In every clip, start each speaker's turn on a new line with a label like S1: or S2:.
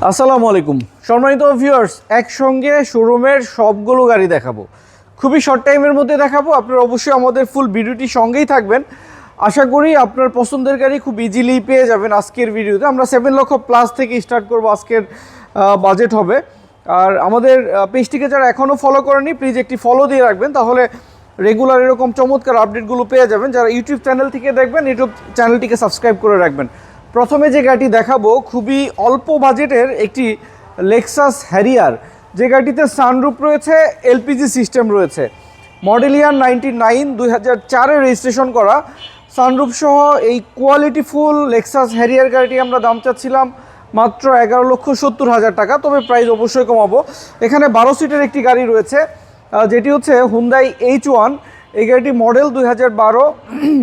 S1: আসসালামু আলাইকুম সম্মানিত ভিউয়ার্স, একসঙ্গে শোরুমের সবগুলো গাড়ি দেখাবো। খুবই শর্ট টাইমের মধ্যে দেখাবো। আপনারা অবশ্যই আমাদের ফুল ভিডিওটি সঙ্গেই থাকবেন। আশা করি আপনার পছন্দের গাড়ি খুব ইজিলি পেয়ে যাবেন আজকের ভিডিওতে। আমরা 7 লক্ষ প্লাস থেকে স্টার্ট করব, আজকের বাজেট হবে। আর আমাদের পেজটিকে যারা এখনও ফলো করেনি, প্লিজ একটি ফলো দিয়ে রাখবেন, তাহলে রেগুলার এরকম চমৎকার আপডেটগুলো পেয়ে যাবেন। যারা ইউটিউব চ্যানেল থেকে দেখবেন, ইউটিউব চ্যানেলটিকে সাবস্ক্রাইব করে রাখবেন। প্রথমে যে গাড়িটি দেখাবো খুবই অল্প বাজেটের একটি লেক্সাস হ্যারিয়ার, যে গাড়িটিতে সানরুফ রয়েছে, এলপিজি সিস্টেম রয়েছে। মডেল ইয়ার 99, 2004-এ রেজিস্ট্রেশন করা। সানরুফ সহ এই কোয়ালিটি ফুল লেক্সাস হ্যারিয়ার গাড়িটি আমরা দাম চাচ্ছিলাম মাত্র 11,70,000 টাকা। তবে প্রাইস অবশ্যই কমাবো। এখানে 12 সিটের একটি গাড়ি রয়েছে, যেটি হচ্ছে হুন্ডাই H1। এই গাড়িটি মডেল 2012,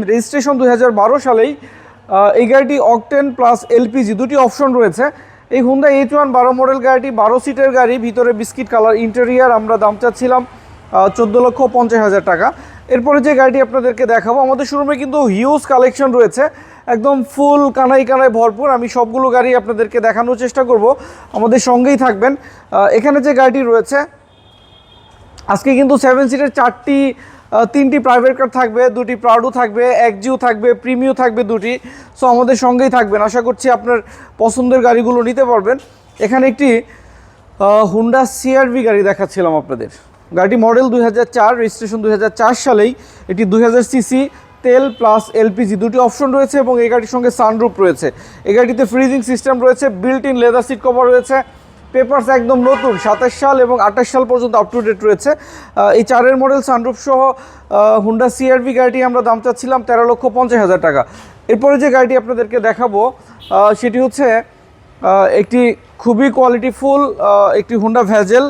S1: রেজিস্ট্রেশন 2012 সালেই। এই গাড়িটি অকটেন প্লাস এলপিজি দুটি অপশন রয়েছে। এই হুন্ডাই H1 12 মডেল গাড়িটি 12 সিটের গাড়ি, ভিতরে বিস্কিট কালার ইন্টেরিয়ার, আমরা দাম চাচ্ছিলাম 14,50,000 টাকা। এরপরে যে গাড়িটি আপনাদেরকে দেখাবো, আমাদের শোরুমে কিন্তু হিউজ কালেকশন রয়েছে, একদম ফুল কানায় কানায় ভরপুর। আমি সবগুলো গাড়ি আপনাদেরকে দেখানোর চেষ্টা করব, আমাদের সঙ্গেই থাকবেন। এখানে যে গাড়িটি রয়েছে, আজকে কিন্তু 7 সিটের 3টি প্রাইভেট কার থাকবে, 2টি প্রাউডো থাকবে, এক্সজিও থাকবে, প্রিমিও থাকবে 2টি। সো আমাদের সঙ্গেই থাকবেন, আশা করছি আপনার পছন্দের গাড়িগুলো নিতে পারবেন। এখানে একটি হুন্ডা সিআরভি গাড়ি দেখাচ্ছিলাম আপনাদের। গাড়িটি মডেল 2004, রেজিস্ট্রেশন 2004 সালেই। এটি 2000 সিসি, তেল প্লাস এলপিজি দুটি অপশন রয়েছে এবং এই গাড়ির সঙ্গে সানরুফ রয়েছে। এই গাড়িতে ফ্রিজিং সিস্টেম রয়েছে, built in leather seat cover রয়েছে, পেপারস একদম নতুন, 27 সাল এবং 28 সাল পর্যন্ত আপ টু ডেট রয়েছে। এই 4-এর মডেল সানরুফ সহ হুন্ডা সিআরভি গাড়িটি আমরা দাম চাচ্ছিলাম 13,50,000 টাকা। এরপরে যে গাড়িটি আপনাদেরকে দেখাবো সেটি হচ্ছে একটি খুবই কোয়ালিটিফুল একটি হুন্ডা ভ্যাজেল।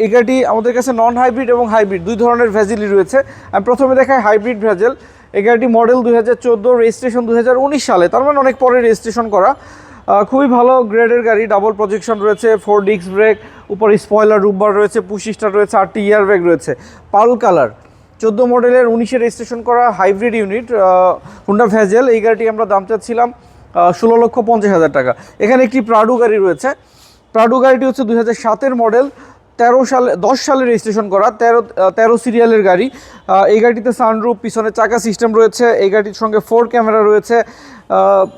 S1: এই গাড়িটি আমাদের কাছে নন হাইব্রিড এবং হাইব্রিড দুই ধরনের ভ্যাজেলই রয়েছে। আমি প্রথমে দেখাই হাইব্রিড ভ্যাজেল। এই গাড়িটি মডেল 2014, রেজিস্ট্রেশন 2019 সালে, তার মানে অনেক পরে রেজিস্ট্রেশন করা। খুবই ভালো গ্রেডের গাড়ি, ডাবল প্রজেকশন রয়েছে, 4 ডিস্ক ব্রেক, উপর স্পয়লার, রুববার রয়েছে, পুশ স্টার রয়েছে, 8টি ইয়ার ব্যাগ রয়েছে, পার্ল কালার। 14 মডেলের 19-এ রেজিস্ট্রেশন করা হাইব্রিড ইউনিট হুন্ডা ভ্যাজেল। এই গাড়িটি আমরা দাম চাচ্ছিলাম 16,50,000 টাকা। এখানে একটি প্রাডো গাড়ি রয়েছে। প্রাডো গাড়িটি হচ্ছে 2007-এর মডেল, 10 সালে রেজিস্ট্রেশন করা, 13 সিরিয়ালের গাড়ি। এই গাড়িটিতে সানরুফ, পিছনে চাকা সিস্টেম রয়েছে। এই গাড়ির সঙ্গে 4 ক্যামেরা রয়েছে,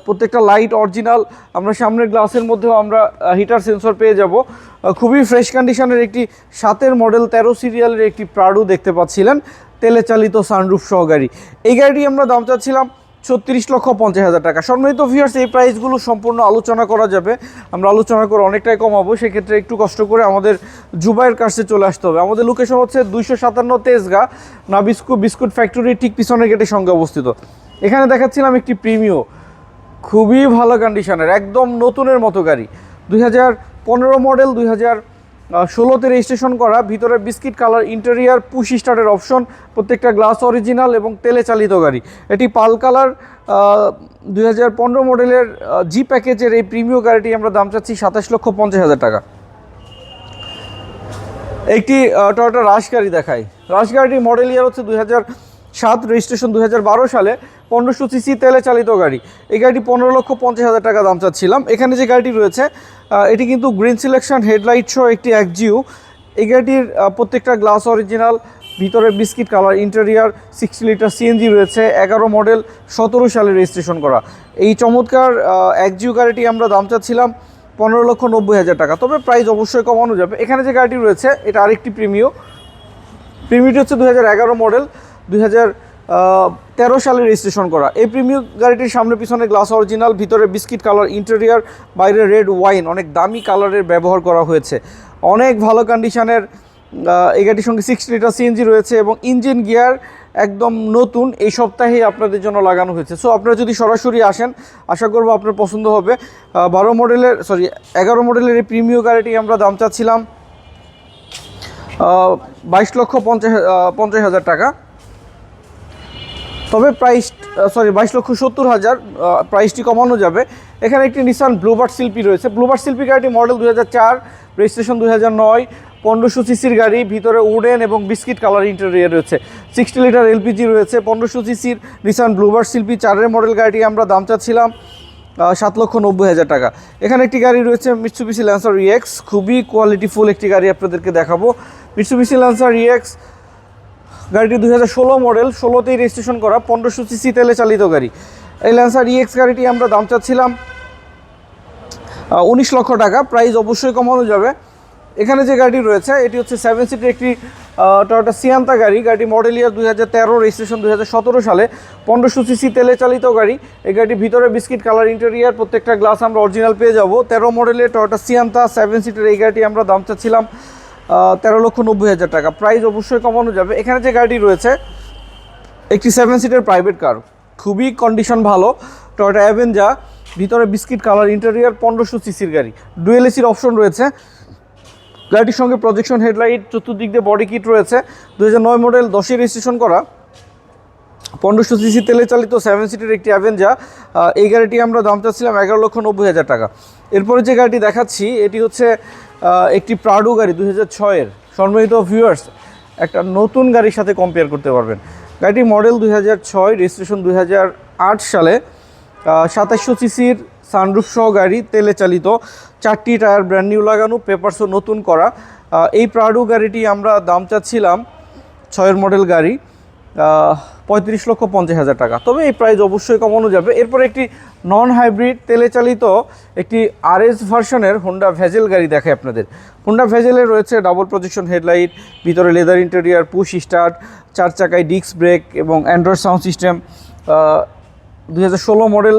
S1: প্রত্যেকটা লাইট অরিজিনাল। আমরা সামনের গ্লাসের মধ্যেও আমরা হিটার সেন্সর পেয়ে যাব। খুবই ফ্রেশ কন্ডিশনের একটি 7-এর মডেল, 13 সিরিয়ালের একটি প্রাডো দেখতে পাচ্ছিলেন, তেলে চালিত সানরুফ সহ গাড়ি। এই গাড়িটি আমরা দাম চাচ্ছিলাম 36,50,000 টাকা। সম্মানিত ভিউয়ার্স, এই প্রাইসগুলো সম্পূর্ণ আলোচনা করা যাবে, আমরা আলোচনা করে অনেকটাই কমাবো। সেক্ষেত্রে একটু কষ্ট করে আমাদের জুবাইয়ের কাছে চলে আসতে হবে। আমাদের লোকেশন হচ্ছে 257 তেজগাঁ নাবিস্কো বিস্কুট ফ্যাক্টরি ঠিক পিছনের গেটের সঙ্গে অবস্থিত। এখানে দেখাচ্ছিলাম একটি প্রিমিও, খুবই ভালো কন্ডিশনের, একদম নতুনের মতো গাড়ি। 2015 মডেল, 2016-তে রেজিস্ট্রেশন করা, ভিতরে বিস্কিট কালার ইন্টেরিয়ার, পুশ স্টার্টের অপশন, প্রত্যেকটা গ্লাস অরিজিনাল এবং তেলে চালিত গাড়ি। এটি পাল কালার। 2015 মডেলের জি প্যাকেজের এই প্রিমিয় গাড়িটি আমরা দাম চাচ্ছি 27,50,000 টাকা। একটি টয়োটা রাশ গাড়ি দেখাই। রাশ গাড়িটি মডেল ইয়ার হচ্ছে 2007, রেজিস্ট্রেশন 2012 সালে, 1500 সিসি তেলে চালিত গাড়ি। এই গাড়িটি 15,50,000 টাকা দাম চাচ্ছিলাম। এখানে যে গাড়িটি রয়েছে এটি কিন্তু গ্রিন সিলেকশন হেডলাইট সহ একটি এক্সজিও। এই গাড়িটির প্রত্যেকটা গ্লাস অরিজিনাল, ভিতরে biscuit colour interior, 60 litre CNG রয়েছে, 11 মডেল, 17 সালে রেজিস্ট্রেশন করা। এই চমৎকার এক্সজিও গাড়িটি আমরা দাম চাচ্ছিলাম 15,90,000 টাকা। তবে প্রাইস অবশ্যই কমানো যাবে। এখানে যে গাড়িটি রয়েছে এটা আরেকটি প্রিমিওটি হচ্ছে 2011 মডেল, 2013 সালে রেজিস্ট্রেশন করা। এই প্রিমিয়াম গাড়িটির সামনে পিছনে গ্লাস অরিজিনাল, ভিতরে বিস্কিট কালার ইন্টেরিয়ার, বাইরে রেড ওয়াইন, অনেক দামি কালারের ব্যবহার করা হয়েছে, অনেক ভালো কন্ডিশনের। এই গাড়িটির সঙ্গে 60 লিটার সিএনজি রয়েছে এবং ইঞ্জিন গিয়ার একদম নতুন, এই সপ্তাহেই আপনাদের জন্য লাগানো হয়েছে। সো আপনারা যদি সরাসরি আসেন, আশা করব আপনার পছন্দ হবে। 11 মডেলের এই প্রিমিয়াম গাড়িটি আমরা দাম চাচ্ছিলাম 22,50,000 টাকা। তবে 22,70,000 প্রাইসটি কমানো যাবে। এখানে একটি নিসান ব্লুবার্ড শিল্পী রয়েছে। ব্লুবার্ড শিল্পী গাড়িটি মডেল 2004, রেজিস্ট্রেশন 2009, 1500 সিসির গাড়ি, ভিতরে উডেন এবং বিস্কিট কালার ইন্টেরিয়ার রয়েছে, 60 লিটার এলপিজি রয়েছে। 1500 সিসির নিসান ব্লুবার্ড শিল্পী 4-এর মডেল গাড়িটি আমরা দাম চাচ্ছিলাম 7,90,000 টাকা। এখানে একটি গাড়ি রয়েছে মিৎসুবিশি ল্যান্সার ইএক্স, খুবই কোয়ালিটিফুল একটি গাড়ি আপনাদেরকে দেখাবো। মিৎসুবিশি ল্যান্সার ইএক্স গাড়িটি 2016 মডেল, 16তেই রেজিস্ট্রেশন করা, 1500 সিসি তেলে চালিত গাড়ি। এই ল্যান্সার ইএক্স গাড়িটি আমরা দাম চাচ্ছিলাম 19 লক্ষ টাকা, প্রাইস অবশ্যই কমানো যাবে। এখানে যে গাড়ি রয়েছে এটি হচ্ছে 7 সিটের একটি টয়োটা সিয়ান্তা গাড়ি। গাড়ি মডেল ইয়ার 2013, রেজিস্ট্রেশন 2017 সালে, 1500 সিসি তেলে চালিত গাড়ি। এই গাড়ির ভিতরে বিস্কিট কালার ইন্টেরিয়ার, প্রত্যেকটা গ্লাস আমরা অরিজিনাল পেয়ে যাব। 13 মডেলের টয়োটা সিয়ান্তা 7 সিটের এই গাড়িটি আমরা দাম চাচ্ছিলাম 13,90,000 টাকা, প্রাইস অবশ্যই কমানো যাবে। এখানে যে গাড়ি রয়েছে একটি 7 সিটের প্রাইভেট কার, খুবই কন্ডিশন ভালো, টয়োটা অ্যাভেঞ্জা, ভিতরে বিস্কিট কালার ইন্টেরিয়ার, 1500 সিসির গাড়ি, ডুয়েল এসির অপশন রয়েছে। গাড়িটির সঙ্গে প্রজেকশন হেডলাইট, চতুর্দিক দিয়ে বডি কিট রয়েছে। 2009 মডেল, 10-এ রেজিস্ট্রেশন করা, 1500 সিসি তেলে চালিত 7 সিটের একটি অ্যাভেঞ্জা। এই গাড়িটি আমরা দাম চাচ্ছিলাম 11,90,000 টাকা। এরপরে যে গাড়িটি দেখাচ্ছি এটি হচ্ছে একটি প্রাডো গাড়ি 2006-এর। সম্মানিত ভিউয়ার্স, একটা নতুন গাড়ির সাথে কম্পেয়ার করতে পারবেন। গাড়িটি মডেল 2006, রেজিস্ট্রেশন 2008 সালে, 2700 সিসির সানরুফ সহ গাড়ি, তেলে চালিত, 4টি টায়ার ব্র্যান্ড নিউ লাগানো, পেপারসও নতুন করা। এই প্রাডো গাড়িটি আমরা দাম চাচ্ছিলাম 6-এর মডেল গাড়ি 35,50,000 টাকা, তবে এই প্রাইস অবশ্যই কমানো যাবে। এরপর একটি নন হাইব্রিড তেলে চালিত একটি আরএস ভার্সনের হোন্ডা ভেজেল গাড়ি দেখায় আপনাদের। হোন্ডা ভেজেলে রয়েছে ডাবল প্রজেকশন হেডলাইট, ভিতরে লেদার ইন্টেরিয়ার, পুশ স্টার্ট, 4 চাকায় ডিস্ক ব্রেক এবং অ্যান্ড্রয়েড সাউন্ড সিস্টেম। 2016 মডেল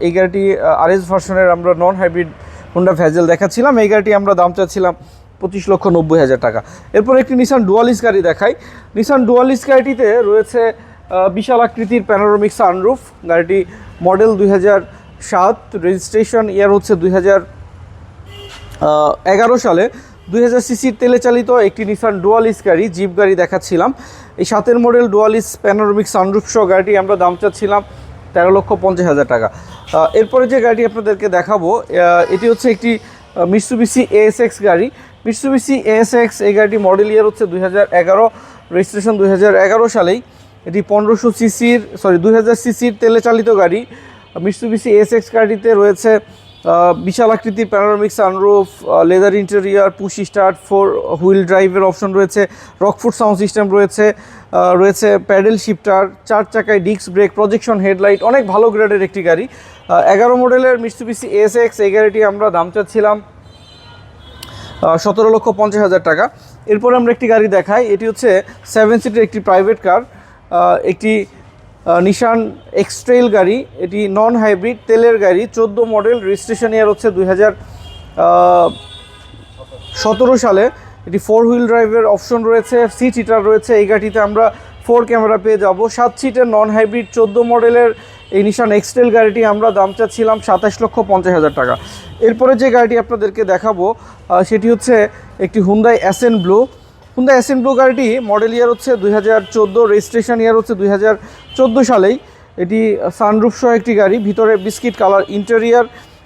S1: এই গাড়িটি আরএস ভার্সনের আমরা নন হাইব্রিড হোন্ডা ভেজেল দেখাচ্ছিলাম। এই গাড়িটি আমরা দাম চাচ্ছিলাম 25,90,000 টাকা। এরপর একটি নিসান ডুয়ালিস গাড়ি দেখাই। নিসান ডুয়ালিস গাড়িটিতে রয়েছে বিশাল আকৃতির প্যানোরামিক সানরুফ। গাড়িটি মডেল 2007, রেজিস্ট্রেশন ইয়ার হচ্ছে 2011 সালে, 2000 সিসির তেলে চালিত একটি নিসান ডুয়ালিস গাড়ি, জিপ গাড়ি দেখাচ্ছিলাম। এই 7-এর মডেল ডুয়ালিস প্যানোরামিক সানরুফ সহ গাড়িটি আমরা দাম চাচ্ছিলাম 13,50,000 টাকা। এরপরে যে গাড়িটি আপনাদেরকে দেখাবো এটি হচ্ছে একটি মিৎসুবিশি এএসএক্স গাড়ি। মিৎসুবিশি এএসএক্স এই গাড়িটি মডেল ইয়ার হচ্ছে 2011, রেজিস্ট্রেশন 2011 সালেই। এটি 2000 সিসির তেলে চালিত গাড়ি। মিৎসুবিশি এএসএক্স গাড়িতে রয়েছে বিশাল আকৃতির panoramic sunroof, leather interior, push start, 4 wheel ড্রাইভের অপশন রয়েছে, রকফুট সাউন্ড সিস্টেম রয়েছে প্যাডেল শিফটার, 4 চাকায় ডিস্ক ব্রেক, প্রজেকশন হেডলাইট, অনেক ভালো গ্রেডের একটি গাড়ি। 11 মডেলের মিৎসুবিশি এএসএক্স এই গাড়িটি আমরা দাম চাচ্ছিলাম 17,50,000 টাকা। এরপর আমরা একটি গাড়ি দেখাই, এটি হচ্ছে 7 সিটের একটি প্রাইভেট কার, একটি নিশান এক্সট্রেল গাড়ি। এটি নন হাইব্রিড তেলের গাড়ি, 14 মডেল, রেজিস্ট্রেশন ইয়ার হচ্ছে 2017 সালে। এটি 4 হুইল ড্রাইভের অপশন রয়েছে, সিট হিটার রয়েছে। এই গাড়িতে আমরা 4 ক্যামেরা পেয়ে যাব। 7 সিটের নন হাইব্রিড 14 মডেলের এই নিশান এক্সট্রেল গাড়িটি আমরা দাম চাচ্ছিলাম 27,50,000 টাকা। এরপরে যে গাড়িটি আপনাদেরকে দেখাবো সেটি হচ্ছে একটি Hyundai accent blue. Hyundai accent blue গাড়িটি মডেল ইয়ার হচ্ছে 2014, রেজিস্ট্রেশন ইয়ার হচ্ছে 2014 সালেই। এটি সানরুফ সহ একটি গাড়ি, ভিতরে বিস্কিট কালার ইন্টেরিয়ার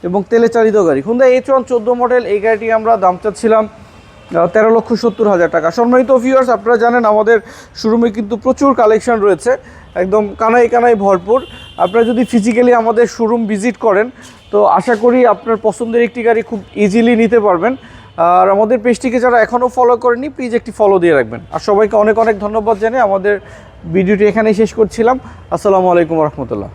S1: এবং তেলে চালিত গাড়ি। হুন্ডাই H1 14 মডেল এই গাড়িটি আমরা দাম চাচ্ছিলাম 13,70,000 টাকা। সম্মানিত ভিউয়ার্স, আপনারা জানেন আমাদের শোরুমে কিন্তু প্রচুর কালেকশন রয়েছে, একদম কানায় কানায় ভরপুর। আপনারা যদি ফিজিক্যালি আমাদের শোরুম ভিজিট করেন তো আশা করি আপনার পছন্দের একটি গাড়ি খুব ইজিলি নিতে পারবেন। আর আমাদের পেজটিকে যারা এখনও ফলো করেনি প্লিজ একটি ফলো দিয়ে রাখবেন। আর সবাইকে অনেক অনেক ধন্যবাদ জানিয়ে আমাদের ভিডিওটি এখানেই শেষ করছিলাম। আসসালামু আলাইকুম রহমতুল্লাহ।